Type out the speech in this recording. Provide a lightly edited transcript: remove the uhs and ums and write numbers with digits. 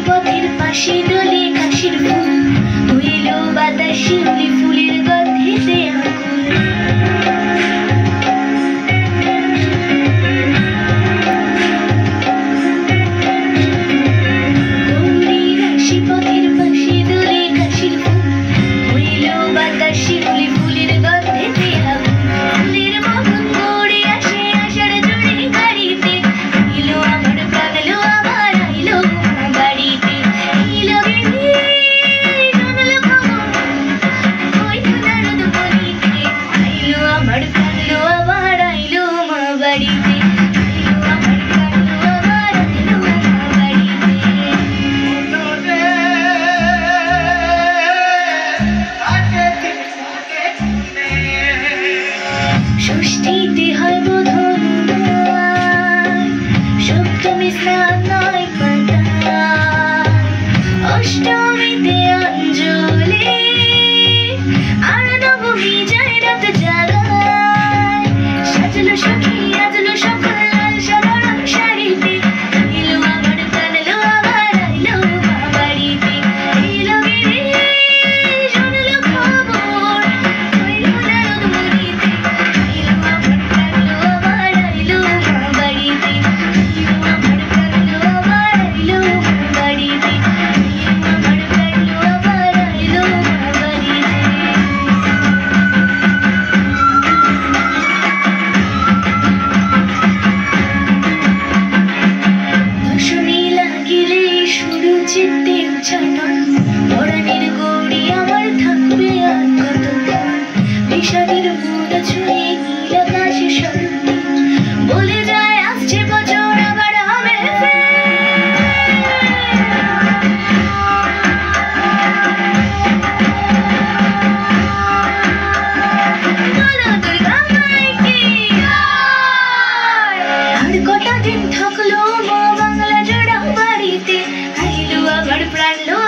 পথের পাশে দোলে কাশির ফুল হইলো বাতাস শিউলি ফুলের গন্ধেতে আকুল গৌরী রাশি পথের পাশে দোলে কাশির ফুল হইলো বাতাস শিউলি ফুলের গন্ধেতে আকুল ফুলের মতন গড়ে আসে আষাঢ় জোড়ে গাড়িতে হইলো আমার প্রাণ লো আবার আইলো ষষ্ঠীতে হয় বোধন সপ্তমী স্নান নয় পাতায় অষ্টমীতে অঞ্জলি আর নবমী যায় রাত জাগায় সাজলো সখী আজলো সকাল লাল সাদা রং শাড়িতে এলো আমার প্রাণ লো আবার আইলো মা বাড়িতে এলো গিরি শুনলো খবর হইলো নারদ মুনিতে এলো আমার প্রাণ লো আবার আইলো মা বাড়িতে এলো আমার প্রাণ লো আবার আইলো মা বাড়িতে এলো আমার প্রাণ লো আবার আইলো মা বাড়িতে দশমী লাগিলে শুরু চিত্তে উচ্চাটন পরাণের গৌরী আমার থাকবে আর কতক্ষণ বিষাদের মূল ছুঁয়ে নীল আকাশে স্মরণে বলে যায় আসছে বছর আবার হবে বলো দুর্গা মাইকে আর কটা দিন থাকলো মা বাংলা জোড়া বাড়িতে আইলো আমার প্রাণ লো